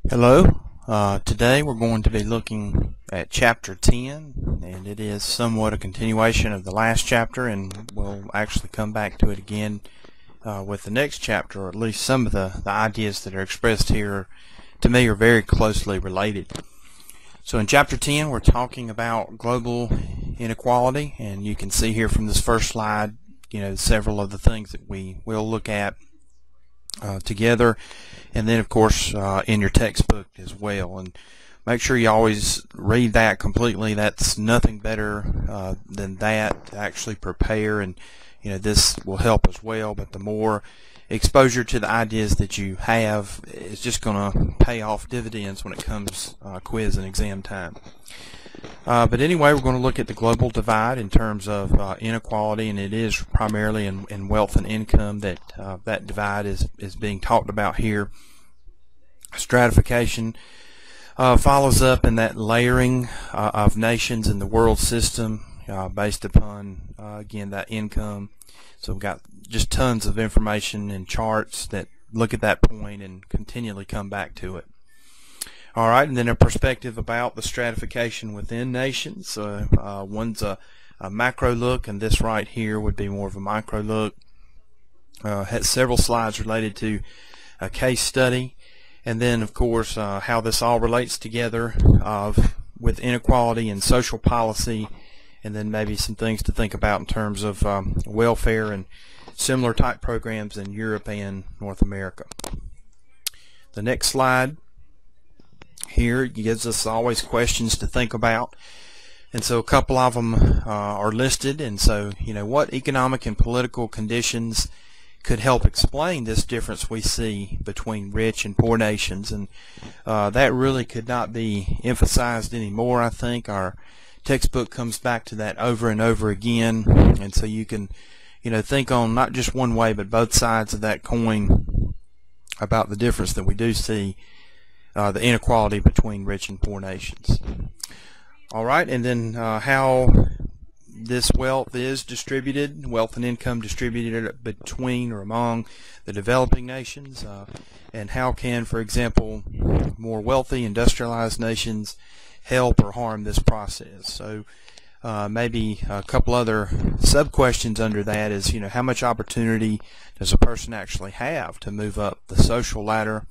Hello. Today we're going to be looking at Chapter 10, and it is somewhat a continuation of the last chapter, and we'll actually come back to it again with the next chapter, or at least some of the ideas that are expressed here to me are very closely related. So in Chapter 10 we're talking about global inequality, and you can see here from this first slide, several of the things that we will look at together, and then of course in your textbook as well. And make sure you always read that completely. That's nothing better than that to actually prepare, and this will help as well. But the more exposure to the ideas that you have is just going to pay off dividends when it comes quiz and exam time. But anyway, we're going to look at the global divide in terms of inequality, and it is primarily in wealth and income that that divide is being talked about here. Stratification follows up in that layering of nations in the world system based upon, again, that income. So we've got just tons of information and charts that look at that point and continually come back to it. Alright, and then a perspective about the stratification within nations. One's a macro look, and this right here would be more of a micro look. Has several slides related to a case study, and then of course how this all relates together with inequality and social policy, and then maybe some things to think about in terms of welfare and similar type programs in Europe and North America. The next slide here gives us always questions to think about, and so a couple of them are listed. And so what economic and political conditions could help explain this difference we see between rich and poor nations, and that really could not be emphasized anymore. I think our textbook comes back to that over and over again, and so you can think on not just one way but both sides of that coin about the difference that we do see, the inequality between rich and poor nations. Alright, and then how this wealth is distributed, wealth and income distributed between or among the developing nations, and how can, for example, more wealthy industrialized nations help or harm this process. So maybe a couple other sub-questions under that is, how much opportunity does a person actually have to move up the social ladder?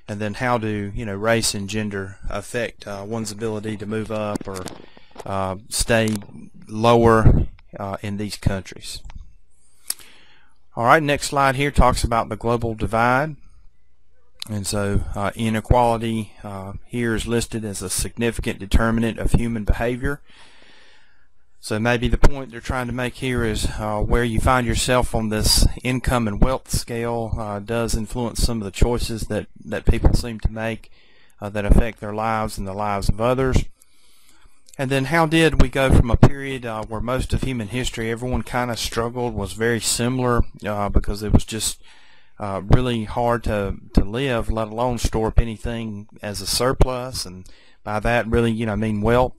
And then how do race and gender affect one's ability to move up or stay lower in these countries? Alright, next slide here talks about the global divide. And so inequality here is listed as a significant determinant of human behavior. So maybe the point they're trying to make here is where you find yourself on this income and wealth scale does influence some of the choices that people seem to make that affect their lives and the lives of others. And then how did we go from a period where most of human history everyone kind of struggled, was very similar because it was just really hard to live, let alone store up anything as a surplus, and by that really I mean wealth.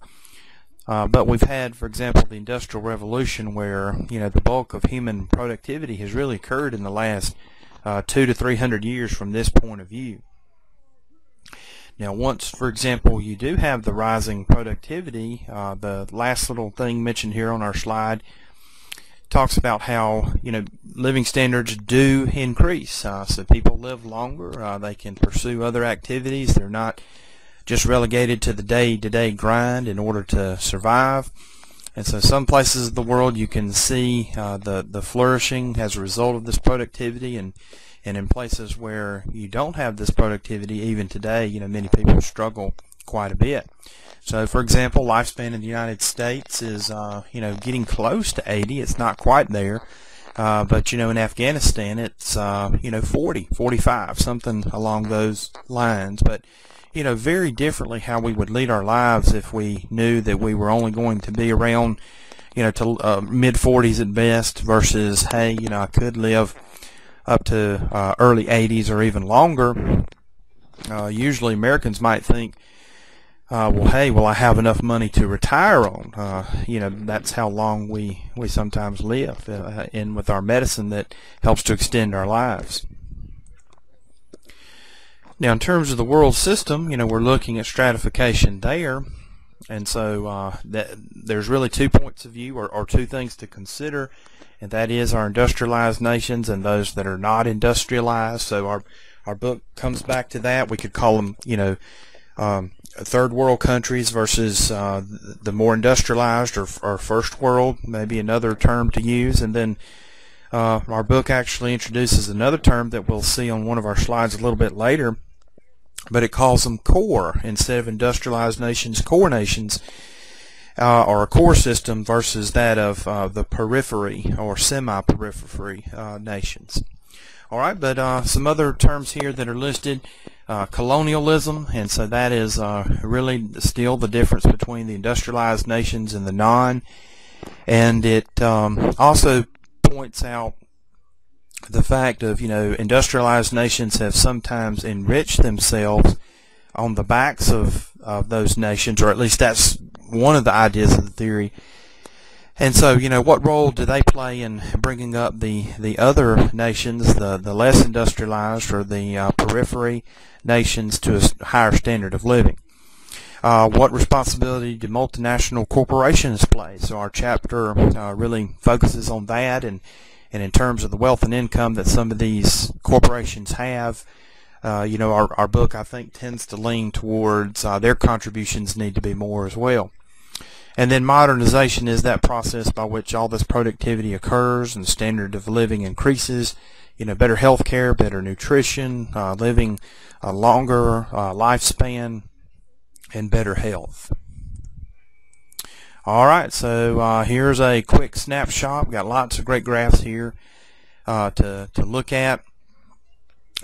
But we've had, for example, the Industrial Revolution, where the bulk of human productivity has really occurred in the last 200 to 300 years from this point of view. Now, once, for example, you do have the rising productivity, the last little thing mentioned here on our slide talks about how living standards do increase. So people live longer, they can pursue other activities, they're not just relegated to the day-to-day grind in order to survive. And so some places of the world you can see the flourishing as a result of this productivity, and in places where you don't have this productivity, even today, many people struggle quite a bit. So for example, lifespan in the United States is getting close to 80. It's not quite there, but in Afghanistan it's 40, 45, something along those lines. But very differently how we would lead our lives if we knew that we were only going to be around, to mid-40s at best, versus, hey, I could live up to early 80s or even longer. Usually Americans might think, well, hey, will I have enough money to retire on? That's how long we sometimes live, and with our medicine that helps to extend our lives. Now, in terms of the world system, we're looking at stratification there, and so there's really 2 points of view, or 2 things to consider, and that is our industrialized nations and those that are not industrialized. So our book comes back to that. We could call them, third world countries versus the more industrialized, or first world, maybe another term to use. And then our book actually introduces another term that we'll see on one of our slides a little bit later, but it calls them core instead of industrialized nations, core nations, or a core system versus that of the periphery or semi-periphery nations. All right, but some other terms here that are listed: colonialism, and so that is really still the difference between the industrialized nations and the non, and it also points out the fact of, industrialized nations have sometimes enriched themselves on the backs of those nations, or at least that's one of the ideas of the theory. And so, what role do they play in bringing up the other nations, the less industrialized or the periphery nations, to a higher standard of living? What responsibility do multinational corporations play? So our chapter really focuses on that, and in terms of the wealth and income that some of these corporations have, our book, I think, tends to lean towards their contributions need to be more as well. And then modernization is that process by which all this productivity occurs and the standard of living increases. Better health care, better nutrition, living a longer lifespan, and better health. All right, so here's a quick snapshot. We've got lots of great graphs here to look at,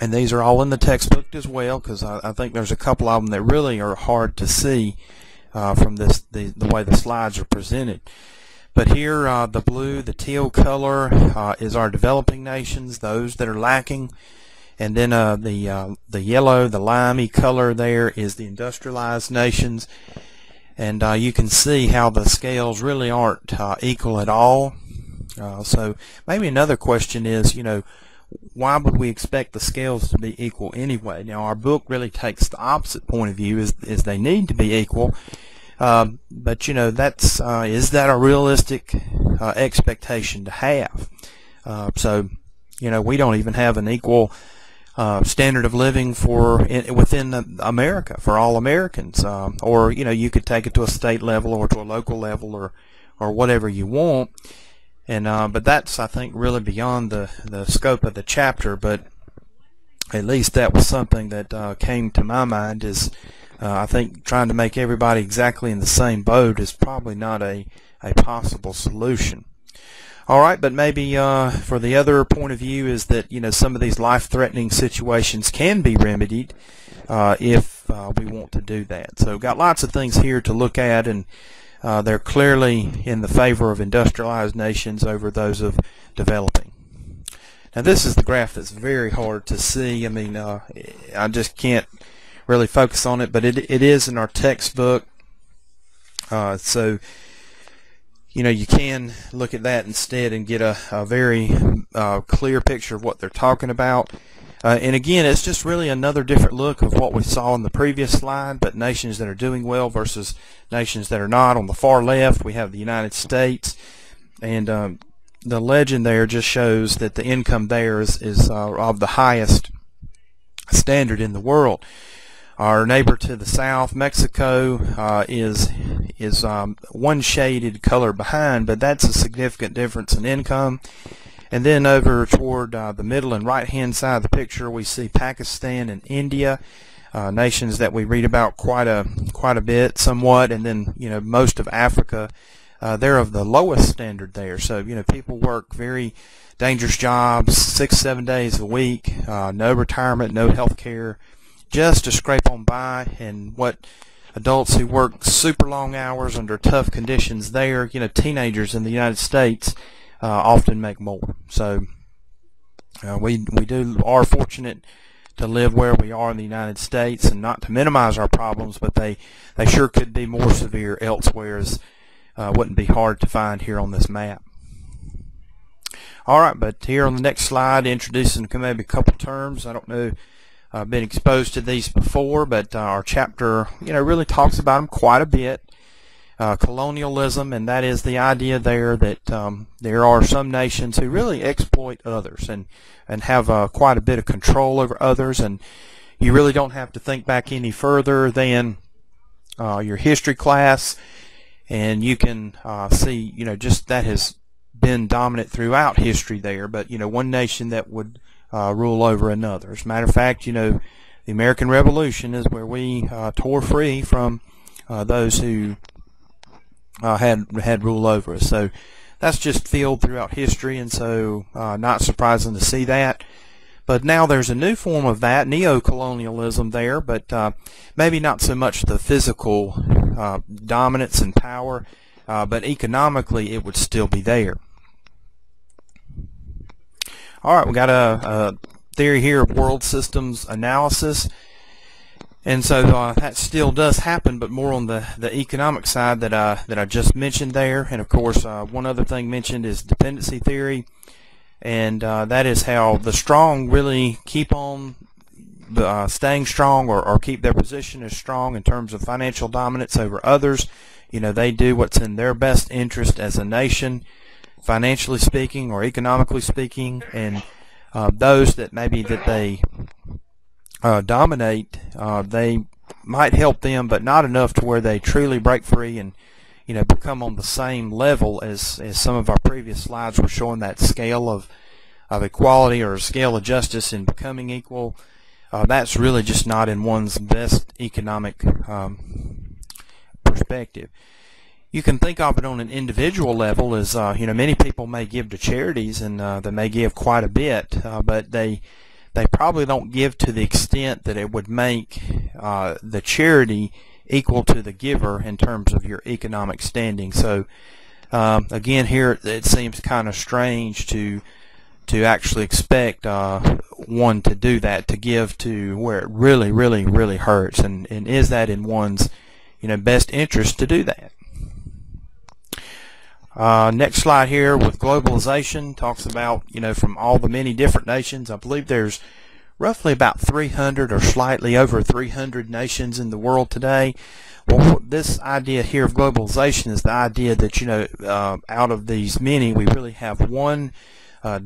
and these are all in the textbook as well, because I think there's a couple of them that really are hard to see from the way the slides are presented. But here, the blue, the teal color is our developing nations, those that are lacking, and then the yellow, the limey color there is the industrialized nations. And you can see how the scales really aren't equal at all. So maybe another question is, why would we expect the scales to be equal anyway? Now, our book really takes the opposite point of view, is they need to be equal. But that's is that a realistic expectation to have? So we don't even have an equal standard of living within America for all Americans, or you could take it to a state level or to a local level, or whatever you want, and but that's, I think, really beyond the scope of the chapter. But at least that was something that came to my mind, is I think trying to make everybody exactly in the same boat is probably not a possible solution. All right, but maybe for the other point of view is that some of these life-threatening situations can be remedied if we want to do that. So got lots of things here to look at, and they're clearly in the favor of industrialized nations over those of developing. Now, this is the graph that's very hard to see. I mean, I just can't really focus on it, but it is in our textbook. So you can look at that instead and get a very clear picture of what they're talking about. And again, it's just really another different look of what we saw in the previous slide, but nations that are doing well versus nations that are not. On the far left, we have the United States, and the legend there just shows that the income there is of the highest standard in the world. Our neighbor to the south, Mexico, is one shaded color behind, but that's a significant difference in income. And then over toward the middle and right-hand side of the picture, we see Pakistan and India, nations that we read about quite a bit, somewhat. And then most of Africa, they're of the lowest standard there. So people work very dangerous jobs, 6-7 days a week, no retirement, no health care, just to scrape on by. And what adults who work super long hours under tough conditions there, teenagers in the United States often make more. So we are fortunate to live where we are in the United States, and not to minimize our problems, but they sure could be more severe elsewhere, as wouldn't be hard to find here on this map. All right, but here on the next slide, introducing maybe a couple terms. I don't know been exposed to these before, but our chapter, really talks about them quite a bit. Colonialism, and that is the idea there that there are some nations who really exploit others and have quite a bit of control over others, and you really don't have to think back any further than your history class, and you can see, just that has been dominant throughout history there, but one nation that would rule over another. As a matter of fact, the American Revolution is where we tore free from those who had rule over us. So that's just filled throughout history, and so not surprising to see that. But now there's a new form of that, neo-colonialism there, but maybe not so much the physical dominance and power, but economically it would still be there. All right, we got a theory here of world systems analysis. And so that still does happen, but more on the economic side that I just mentioned there. And of course, one other thing mentioned is dependency theory, and that is how the strong really keep on staying strong or keep their position as strong in terms of financial dominance over others. They do what's in their best interest as a nation, financially speaking or economically speaking, and those that maybe that they dominate, they might help them, but not enough to where they truly break free and become on the same level as some of our previous slides were showing, that scale of equality or scale of justice in becoming equal. That's really just not in one's best economic perspective. You can think of it on an individual level as many people may give to charities, and they may give quite a bit, but they probably don't give to the extent that it would make the charity equal to the giver in terms of your economic standing. So again, here it seems kind of strange to actually expect one to do that, to give to where it really hurts, and is that in one's best interest to do that? Next slide here with globalization talks about, from all the many different nations. I believe there's roughly about 300 or slightly over 300 nations in the world today. Well, this idea here of globalization is the idea that, out of these many, we really have one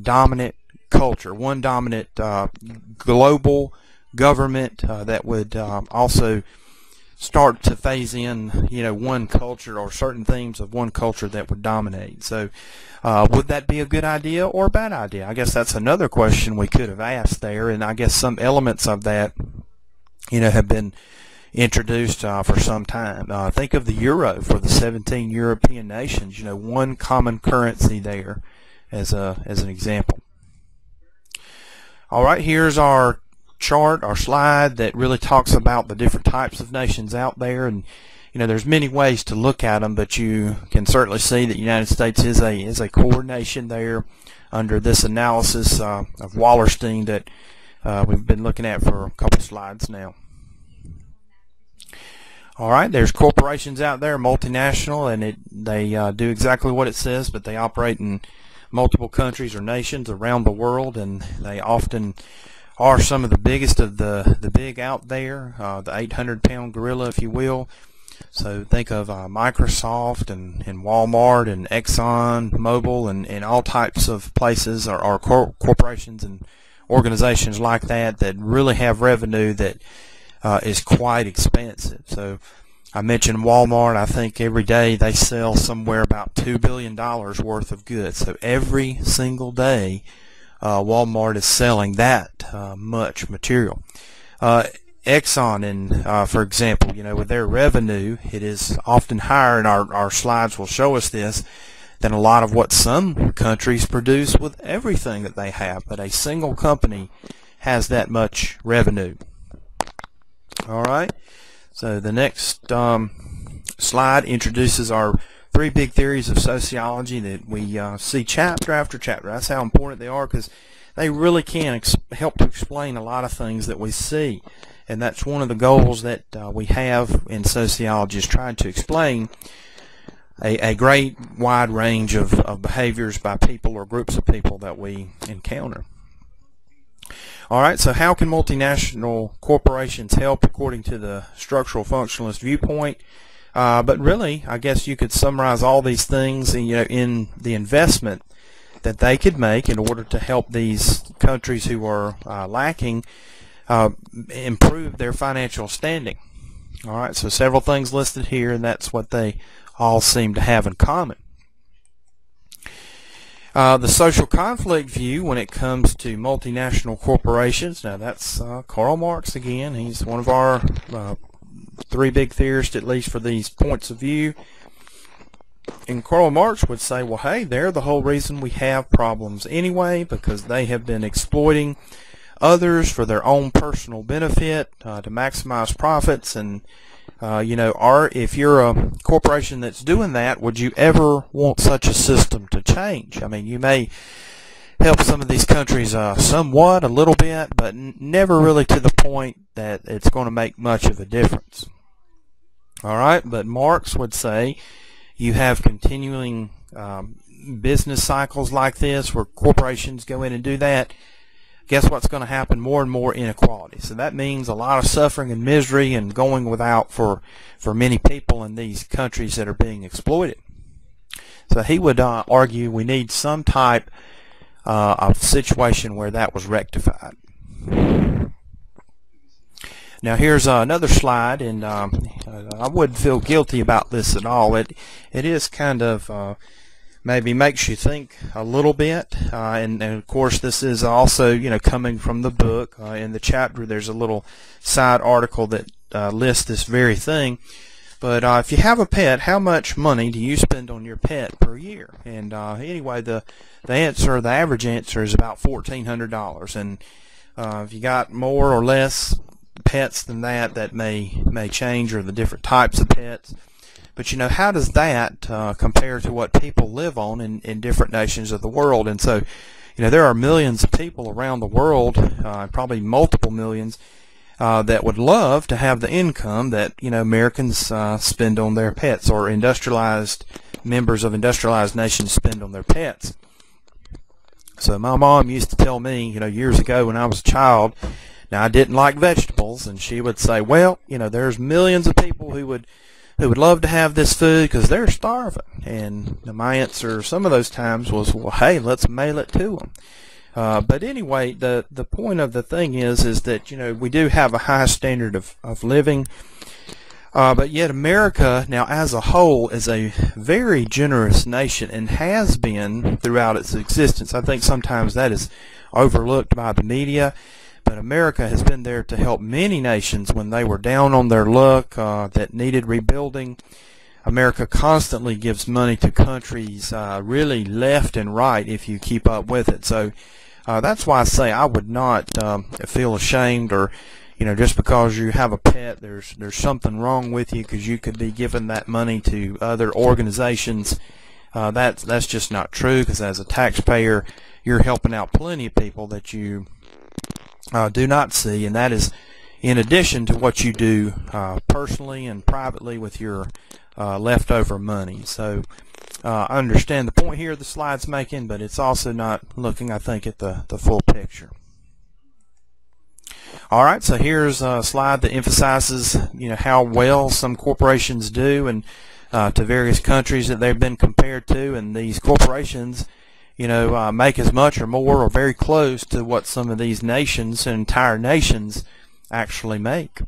dominant culture, one dominant global government that would also start to phase in, one culture or certain themes of one culture that would dominate. So would that be a good idea or a bad idea? I guess that's another question we could have asked there, and I guess some elements of that, have been introduced for some time. Think of the euro for the 17 European nations, one common currency there as an example. All right, here's our chart, our slide that really talks about the different types of nations out there, and there's many ways to look at them, but you can certainly see that the United States is a core nation there under this analysis of Wallerstein that we've been looking at for a couple slides now. All right, there's corporations out there, multinational, and they do exactly what it says, but they operate in multiple countries or nations around the world, and they often are some of the biggest of the big out there, the 800-pound gorilla, if you will. So think of Microsoft and Walmart and Exxon Mobil and all types of places or corporations and organizations like that really have revenue that is quite expensive. So I mentioned Walmart. I think every day they sell somewhere about $2 billion worth of goods. So every single day Walmart is selling that much material. Exxon, and for example, with their revenue, it is often higher, and our slides will show us this, than a lot of what some countries produce with everything that they have. But a single company has that much revenue. All right. So the next slide introduces our three big theories of sociology that we see chapter after chapter. That's how important they are, because they really can help to explain a lot of things that we see. And that's one of the goals that we have in sociology, is trying to explain a great wide range of behaviors by people or groups of people that we encounter. All right, so how can multinational corporations help according to the structural functionalist viewpoint? But really, I guess you could summarize all these things in the investment that they could make in order to help these countries who are lacking improve their financial standing. All right, so several things listed here, and that's what they all seem to have in common. The social conflict view when it comes to multinational corporations, now that's Karl Marx again. He's one of our three big theorists, at least for these points of view. And Karl Marx would say, well, hey, they're the whole reason we have problems anyway, because they have been exploiting others for their own personal benefit to maximize profits. And if you're a corporation that's doing that, would you ever want such a system to change? I mean, you may help some of these countries somewhat, a little bit, but never really to the point that it's going to make much of a difference. All right, but Marx would say you have continuing business cycles like this where corporations go in and do that. Guess what's going to happen? More and more inequality. So that means a lot of suffering and misery and going without for many people in these countries that are being exploited. So he would argue we need some type of situation where that was rectified. Now here's another slide, and I wouldn't feel guilty about this at all. It is kind of maybe makes you think a little bit, and of course this is also coming from the book. In the chapter there's a little side article that lists this very thing. But if you have a pet, how much money do you spend on your pet per year? And anyway, the average answer is about $1,400. And if you got more or less pets than that may change, or the different types of pets. But how does that compare to what people live on in different nations of the world? And so, there are millions of people around the world, probably multiple millions, that would love to have the income that Americans spend on their pets, or industrialized members of industrialized nations spend on their pets. So my mom used to tell me, years ago when I was a child, now I didn't like vegetables, and she would say, well, there's millions of people who would love to have this food because they're starving. And my answer some of those times was, well, hey, let's mail it to them. But anyway, the point of the thing is that we do have a high standard of living, but yet America now as a whole is a very generous nation and has been throughout its existence. I think sometimes that is overlooked by the media, but America has been there to help many nations when they were down on their luck that needed rebuilding. America constantly gives money to countries really left and right if you keep up with it. So that's why I say I would not feel ashamed, or just because you have a pet there's something wrong with you because you could be giving that money to other organizations. That's just not true, because as a taxpayer you're helping out plenty of people that you do not see, and that is in addition to what you do personally and privately with your leftover money. So I understand the point here the slide's making, but it's also not looking, I think, at the full picture. Alright, so here's a slide that emphasizes how well some corporations do, and to various countries that they've been compared to, and these corporations make as much or more or very close to what some of these nations, entire nations, actually make.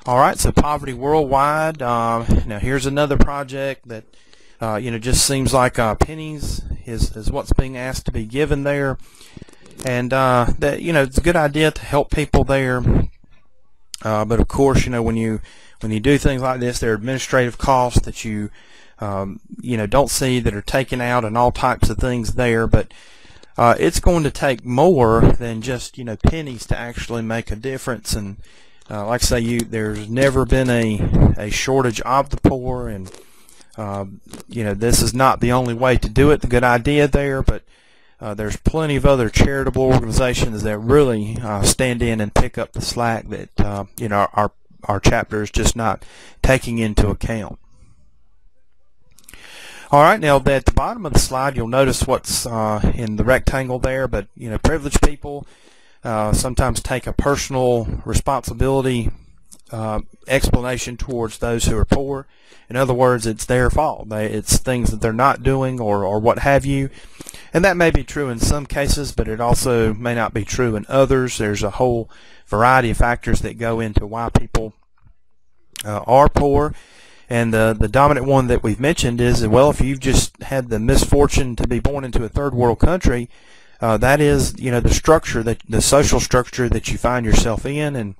Alright, so poverty worldwide. Now here's another project that just seems like pennies is what's being asked to be given there, and that it's a good idea to help people there, but of course when you do things like this, there are administrative costs that you don't see that are taken out, and all types of things there. But it's going to take more than just pennies to actually make a difference. And like I say, there's never been a shortage of the poor, and this is not the only way to do it. The good idea there, but there's plenty of other charitable organizations that really stand in and pick up the slack that our chapter is just not taking into account. All right, now at the bottom of the slide, you'll notice what's in the rectangle there, but privileged people sometimes take a personal responsibility explanation towards those who are poor. In other words, it's their fault. It's things that they're not doing or what have you. And that may be true in some cases, but it also may not be true in others. There's a whole variety of factors that go into why people are poor. And the dominant one that we've mentioned is, well, if you've just had the misfortune to be born into a third world country, that is, the structure, the social structure that you find yourself in. And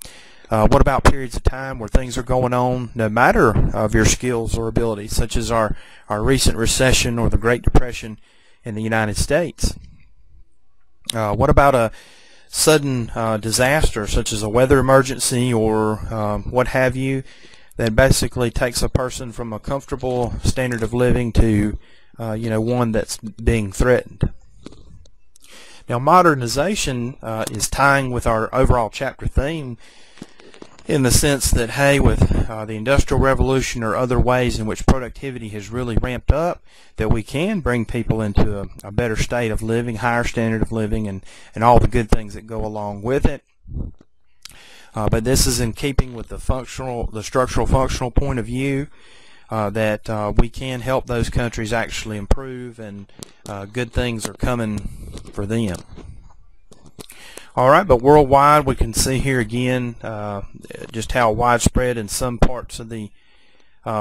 what about periods of time where things are going on, no matter of your skills or abilities, such as our recent recession or the Great Depression in the United States? What about a sudden disaster, such as a weather emergency or what have you, that basically takes a person from a comfortable standard of living to one that's being threatened? Now, modernization is tying with our overall chapter theme in the sense that, hey, with the Industrial Revolution or other ways in which productivity has really ramped up, that we can bring people into a better state of living, higher standard of living, and all the good things that go along with it. But this is in keeping with the structural functional point of view, that we can help those countries actually improve, and good things are coming for them. All right, but worldwide, we can see here again just how widespread in some parts of the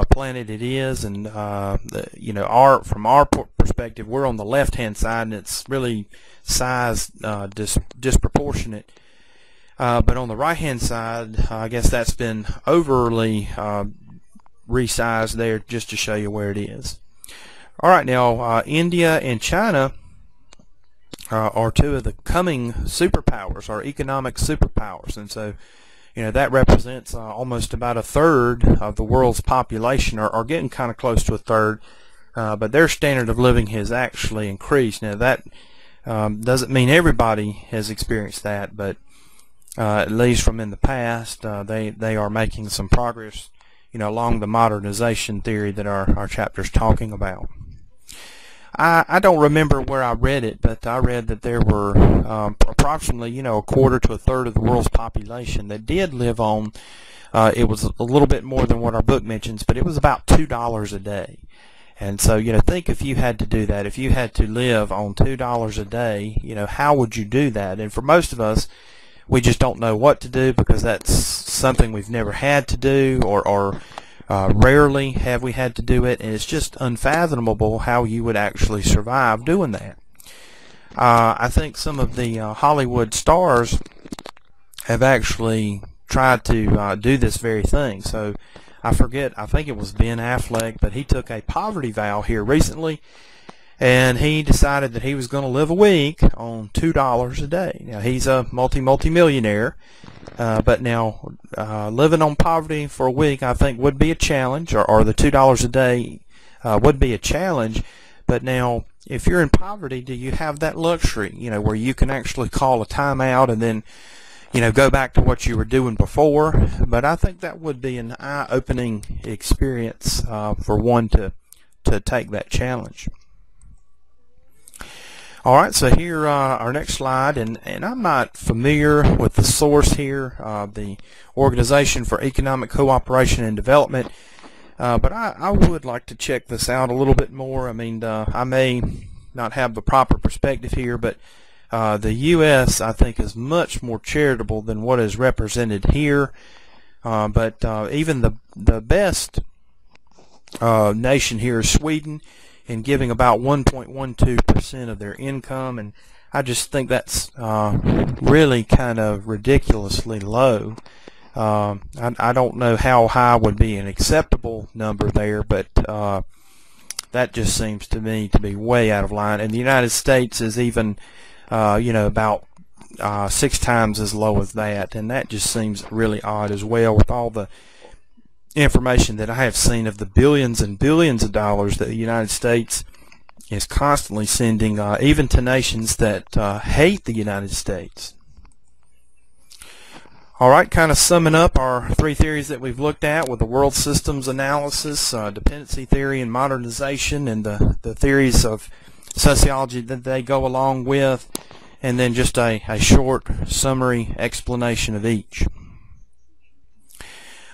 planet it is, and from our perspective, we're on the left-hand side, and it's really size disproportionate. But on the right-hand side, I guess that's been overly resized there just to show you where it is. All right, now India and China are two of the coming superpowers, our economic superpowers, and so that represents almost about a third of the world's population, or getting kind of close to a third. But their standard of living has actually increased. Now that doesn't mean everybody has experienced that, but at least from in the past, they are making some progress, along the modernization theory that our chapter's talking about. I don't remember where I read it, but I read that there were approximately, a quarter to a third of the world's population that did live on, it was a little bit more than what our book mentions, but it was about $2 a day. And so, think if you had to do that, if you had to live on $2 a day, how would you do that? And for most of us, we just don't know what to do, because that's something we've never had to do, or rarely have we had to do it, and it's just unfathomable how you would actually survive doing that. I think some of the Hollywood stars have actually tried to do this very thing. So I think it was Ben Affleck, but he took a poverty vow here recently, and he decided that he was going to live a week on $2 a day. Now, he's a multi-millionaire, but now living on poverty for a week, I think, would be a challenge, or the $2 a day would be a challenge. But now, if you're in poverty, do you have that luxury, where you can actually call a timeout and then, go back to what you were doing before? But I think that would be an eye-opening experience for one to take that challenge. All right, so here our next slide, and I'm not familiar with the source here, the Organization for Economic Cooperation and Development, but I would like to check this out a little bit more. I mean, I may not have the proper perspective here, but the U.S., I think, is much more charitable than what is represented here. But even the best nation here is Sweden, in giving about 1.12% of their income, and I just think that's really kind of ridiculously low. I don't know how high would be an acceptable number there, but that just seems to me to be way out of line. And the United States is even about 6 times as low as that, and that just seems really odd as well, with all the information that I have seen of the billions and billions of dollars that the United States is constantly sending, even to nations that hate the United States. All right, kind of summing up our three theories that we've looked at with the world systems analysis, dependency theory and modernization, and the theories of sociology that they go along with, and then just a short summary explanation of each.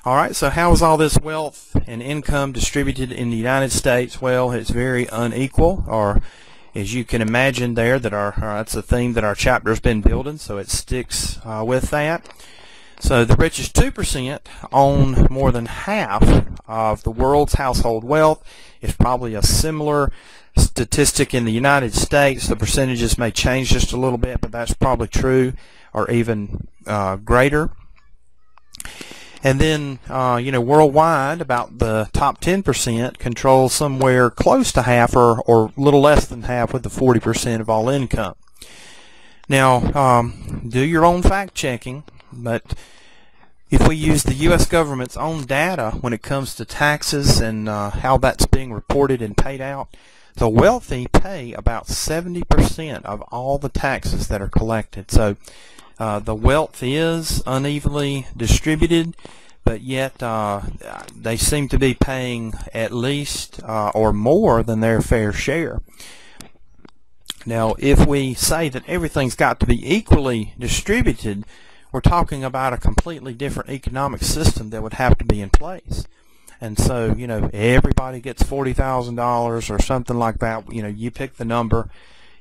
All right, so how is all this wealth and income distributed in the United States? Well, it's very unequal, or as you can imagine there, that that's a theme that our chapter has been building, so it sticks with that. So the richest 2% own more than half of the world's household wealth. It's probably a similar statistic in the United States. The percentages may change just a little bit, but that's probably true, or even greater. And then, worldwide, about the top 10% control somewhere close to half, or a little less than half, with the 40% of all income. Now, do your own fact checking, but if we use the U.S. government's own data when it comes to taxes and how that's being reported and paid out, the wealthy pay about 70% of all the taxes that are collected. So the wealth is unevenly distributed, but yet they seem to be paying at least or more than their fair share. Now, if we say that everything's got to be equally distributed, we're talking about a completely different economic system that would have to be in place. And so, everybody gets $40,000 or something like that. You pick the number.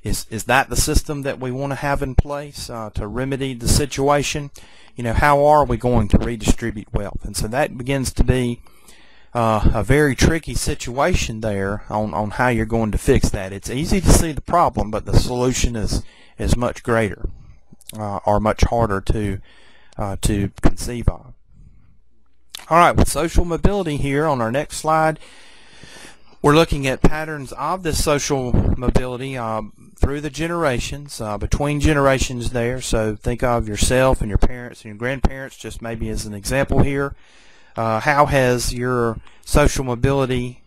Is that the system that we want to have in place to remedy the situation? How are we going to redistribute wealth? And so that begins to be a very tricky situation there on how you're going to fix that. It's easy to see the problem, but the solution is much greater. Are much harder to conceive of. All right, with social mobility here on our next slide, we're looking at patterns of this social mobility through the generations, between generations there. So think of yourself and your parents and your grandparents just maybe as an example here. How has your social mobility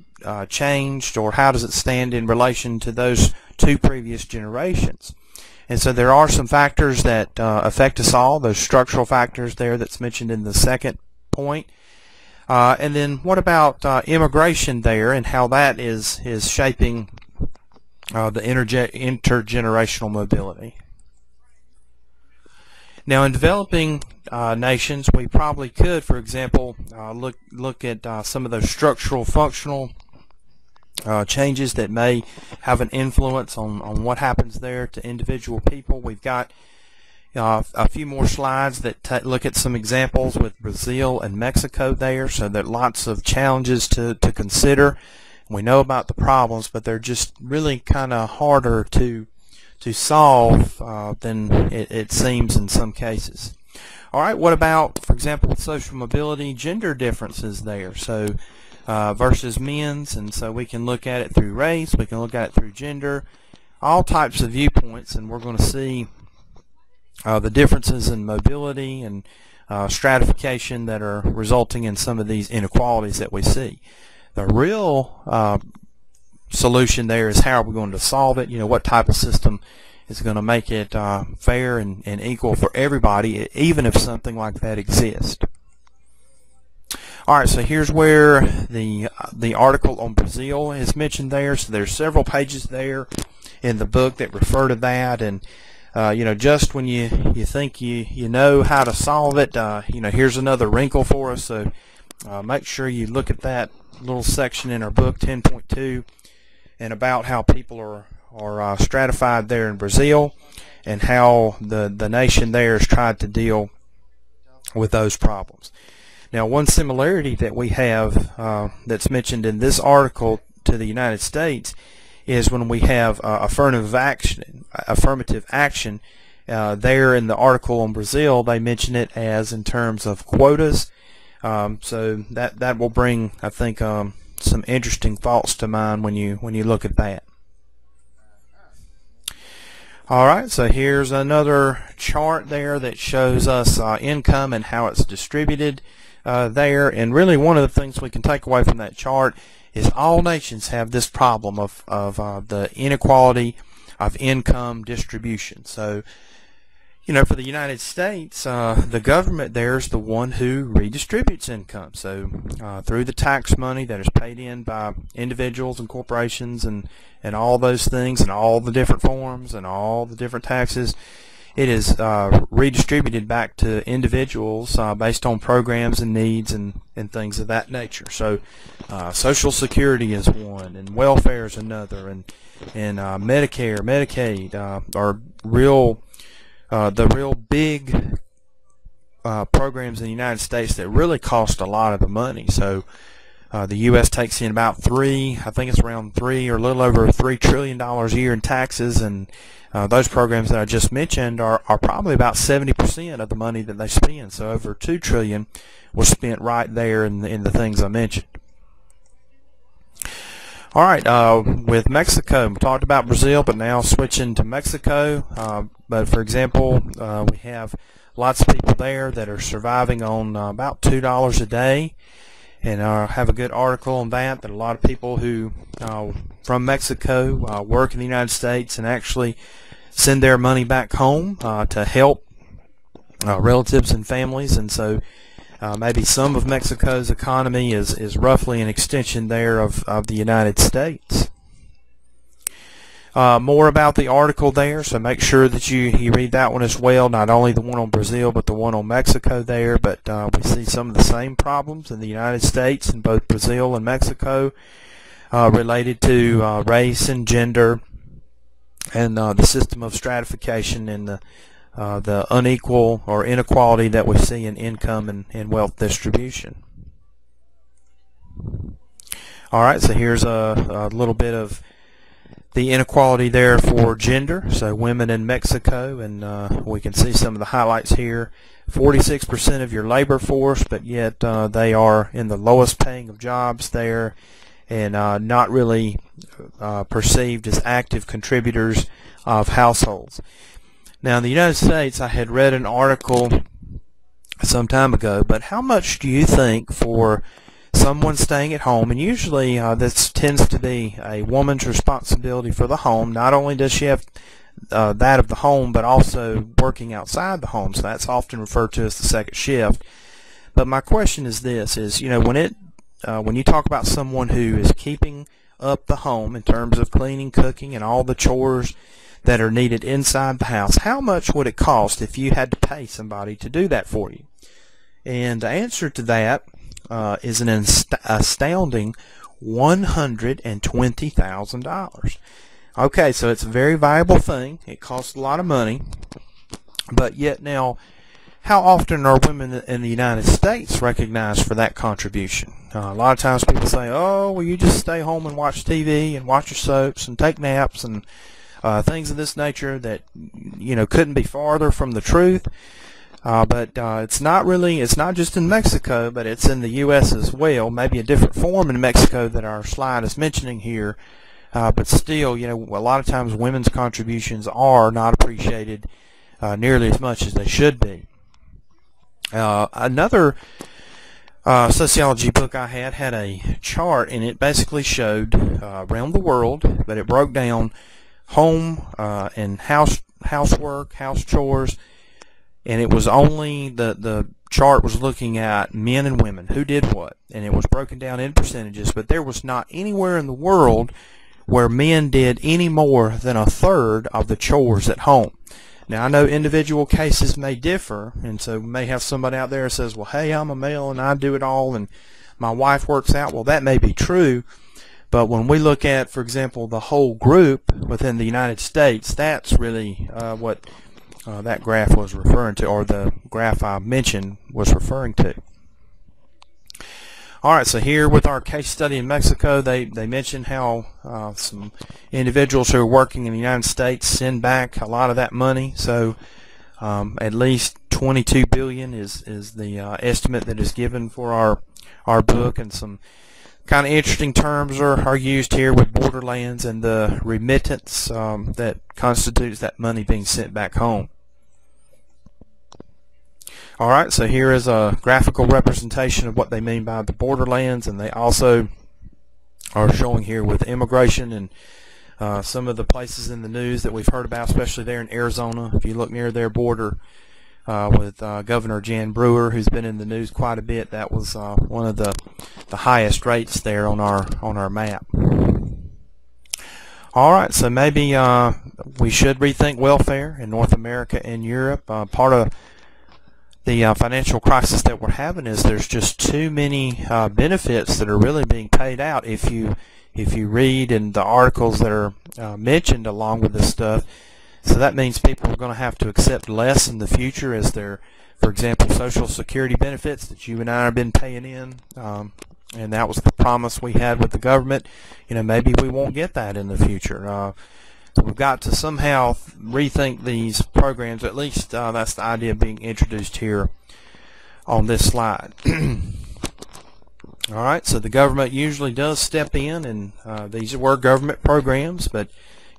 changed, or how does it stand in relation to those two previous generations? And so there are some factors that affect us all, those structural factors there that's mentioned in the second point. And then what about immigration there, and how that is shaping the intergenerational mobility? Now, in developing nations, we probably could, for example, look at some of those structural, functional changes that may have an influence on what happens there to individual people. We've got a few more slides that look at some examples with Brazil and Mexico there, so there are lots of challenges to consider. We know about the problems, but they're just really kind of harder to solve than it seems in some cases. All right, what about, for example, with social mobility, gender differences there? So versus men's, and so we can look at it through race, we can look at it through gender, all types of viewpoints, and we're going to see the differences in mobility and stratification that are resulting in some of these inequalities that we see. The real solution there is how are we going to solve it? What type of system is going to make it fair and equal for everybody, even if something like that exists. All right, so here's where the article on Brazil is mentioned there. So there's several pages there in the book that refer to that, and just when you think you know how to solve it, here's another wrinkle for us. So make sure you look at that little section in our book 10.2 and about how people are stratified there in Brazil, and how the nation there has tried to deal with those problems. Now, one similarity that we have that's mentioned in this article to the United States is when we have affirmative action. There in the article on Brazil, they mention it as in terms of quotas. So that will bring, I think, some interesting thoughts to mind when you look at that. All right, so here's another chart there that shows us income and how it's distributed there. And really, one of the things we can take away from that chart is all nations have this problem of the inequality of income distribution. So For the United States, the government there is the one who redistributes income. So through the tax money that is paid in by individuals and corporations and all those things and all the different forms and all the different taxes, it is redistributed back to individuals based on programs and needs and things of that nature. So Social Security is one, and welfare is another, and Medicare, Medicaid are the real big programs in the United States that really cost a lot of the money. So the U.S. takes in about I think it's around $3 or a little over $3 trillion a year in taxes, and those programs that I just mentioned are probably about 70% of the money that they spend. So over $2 trillion was spent right there in the things I mentioned. All right, with Mexico, we talked about Brazil, but now switching to Mexico. But for example, we have lots of people there that are surviving on about $2 a day, and have a good article on that a lot of people who from Mexico work in the United States and actually send their money back home to help relatives and families, and so maybe some of Mexico's economy is roughly an extension there of the United States. More about the article there, so make sure that you read that one as well, not only the one on Brazil but the one on Mexico there. But we see some of the same problems in the United States in both Brazil and Mexico related to race and gender and the system of stratification and the unequal or inequality that we see in income and wealth distribution. Alright, so here's a little bit of the inequality there for gender. So women in Mexico, and we can see some of the highlights here. 46% of your labor force, but yet they are in the lowest paying of jobs there, and not really perceived as active contributors of households. Now in the United States, I had read an article some time ago, but how much do you think for someone staying at home, and usually this tends to be a woman's responsibility for the home. Not only does she have that of the home, but also working outside the home, so that's often referred to as the second shift. But my question is this, when you talk about someone who is keeping up the home in terms of cleaning, cooking, and all the chores that are needed inside the house, how much would it cost if you had to pay somebody to do that for you? And the answer to that is an astounding $120,000. Okay, so it's a very valuable thing. It costs a lot of money, but yet now, how often are women in the United States recognized for that contribution? A lot of times people say, oh, well, you just stay home and watch TV and watch your soaps and take naps and things of this nature that couldn't be farther from the truth. But it's not just in Mexico, but it's in the U.S. as well. Maybe a different form in Mexico that our slide is mentioning here. But still, a lot of times women's contributions are not appreciated nearly as much as they should be. Another sociology book I had a chart, and it basically showed around the world, but it broke down home and housework, house chores, and it was only the chart was looking at men and women who did what, and it was broken down in percentages, but there was not anywhere in the world where men did any more than a third of the chores at home. Now I know individual cases may differ, and so we may have somebody out there who says, well, hey, I'm a male and I do it all and my wife works out. Well, that may be true, but when we look at, for example, the whole group within the United States, that's really what that graph was referring to, or the graph I mentioned was referring to. Alright, so here with our case study in Mexico, they mentioned how some individuals who are working in the United States send back a lot of that money. So at least $22 billion is the estimate that is given for our book, and some kind of interesting terms are used here with borderlands and the remittance that constitutes that money being sent back home. Alright, so here is a graphical representation of what they mean by the borderlands, and they also are showing here with immigration and Some of the places in the news that we've heard about, especially there in Arizona, if you look near their border with Governor Jan Brewer, who's been in the news quite a bit, that was one of the highest rates there on our map. All right, so maybe we should rethink welfare in North America and Europe. Part of the financial crisis that we're having is there's just too many benefits that are really being paid out. If you read in the articles that are mentioned along with this stuff, so that means people are going to have to accept less in the future as their, for example, Social Security benefits that you and I have been paying in, and that was the promise we had with the government. Maybe we won't get that in the future. So we've got to somehow rethink these programs. At least that's the idea being introduced here on this slide. All right, so the government usually does step in, and these were government programs, but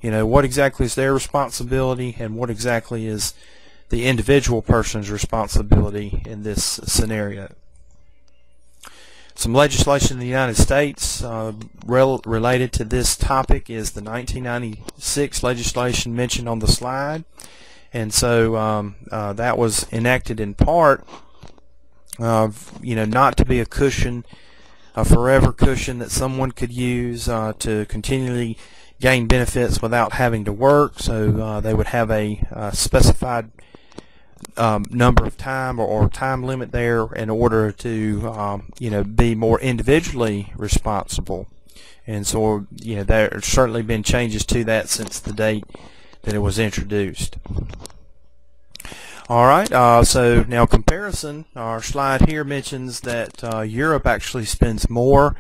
what exactly is their responsibility, and what exactly is the individual person's responsibility in this scenario? Some legislation in the United States related to this topic is the 1996 legislation mentioned on the slide, and so that was enacted in part not to be a cushion, a forever cushion that someone could use to continually gain benefits without having to work. So they would have a specified number of time or time limit there in order to be more individually responsible. And so there's certainly been changes to that since the date that it was introduced. All right, so now comparison. Our slide here mentions that Europe actually spends more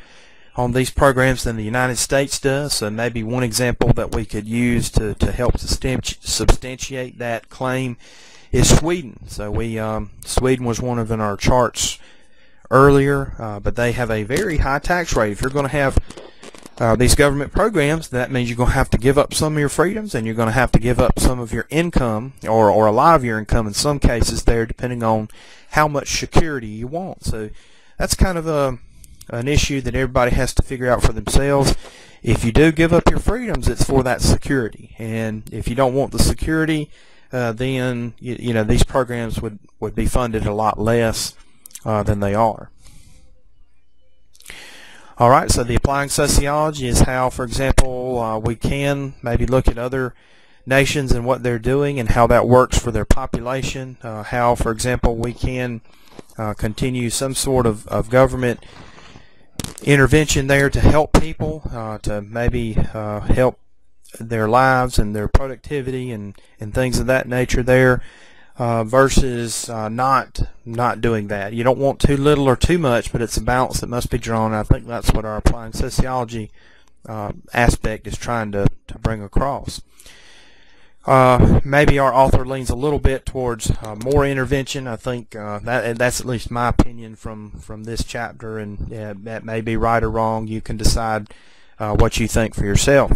on these programs than the United States does. So maybe one example that we could use to help substantiate that claim is Sweden. So Sweden was one of in our charts earlier, but they have a very high tax rate. If you're going to have these government programs, that means you're going to have to give up some of your freedoms, and you're going to have to give up some of your income, or a lot of your income in some cases there, depending on how much security you want. So that's kind of an issue that everybody has to figure out for themselves. If you do give up your freedoms, it's for that security, and if you don't want the security, then these programs would be funded a lot less than they are. All right, so the applying sociology is how, for example, we can maybe look at other nations and what they're doing and how that works for their population. How, for example, we can continue some sort of government intervention there to help people, to maybe help their lives and their productivity and things of that nature there, versus not doing that. You don't want too little or too much, but it's a balance that must be drawn. I think that's what our applying sociology aspect is trying to bring across. Maybe our author leans a little bit towards more intervention. I think that's at least my opinion from this chapter, and that may be right or wrong. You can decide what you think for yourself.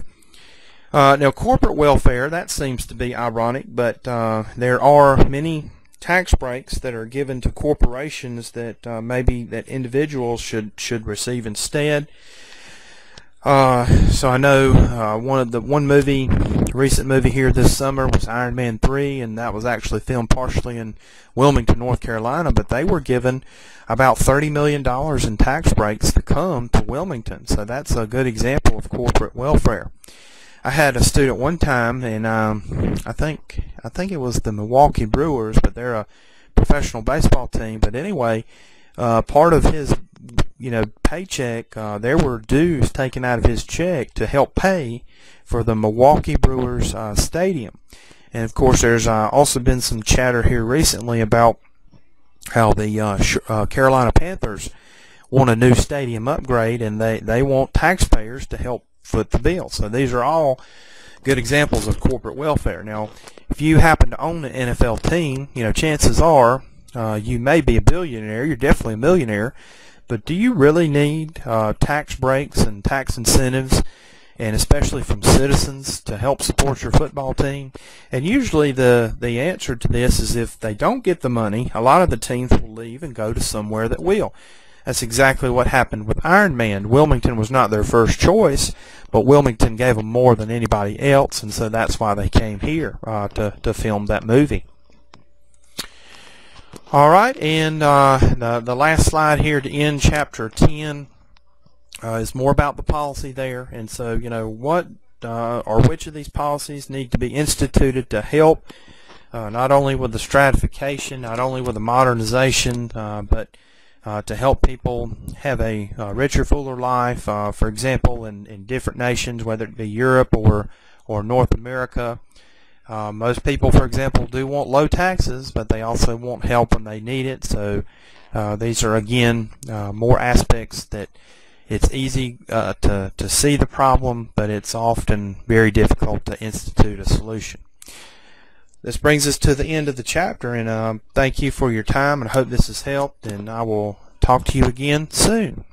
Now, corporate welfare, that seems to be ironic, but there are many tax breaks that are given to corporations that maybe that individuals should receive instead. So I know one recent movie here this summer was Iron Man 3, and that was actually filmed partially in Wilmington, North Carolina, but they were given about $30 million in tax breaks to come to Wilmington. So that's a good example of corporate welfare. I had a student one time, and I think it was the Milwaukee Brewers, but they're a professional baseball team. But anyway, part of his paycheck, there were dues taken out of his check to help pay for the Milwaukee Brewers stadium. And of course, there's also been some chatter here recently about how the Carolina Panthers want a new stadium upgrade, and they want taxpayers to help foot the bill. So these are all good examples of corporate welfare. Now, if you happen to own an NFL team, chances are you may be a billionaire. You're definitely a millionaire. But do you really need tax breaks and tax incentives, and especially from citizens, to help support your football team? And usually the answer to this is if they don't get the money, a lot of the teams will leave and go to somewhere that will. That's exactly what happened with Iron Man. Wilmington was not their first choice, but Wilmington gave them more than anybody else, and so that's why they came here to film that movie. All right, and the last slide here to end Chapter 10 is more about the policy there. And so, what or which of these policies need to be instituted to help not only with the stratification, not only with the modernization, but to help people have a richer, fuller life. For example, in different nations, whether it be Europe or North America, most people, for example, do want low taxes, but they also want help when they need it. So these are, again, more aspects that it's easy to see the problem, but it's often very difficult to institute a solution. This brings us to the end of the chapter, and thank you for your time, and I hope this has helped, and I will talk to you again soon.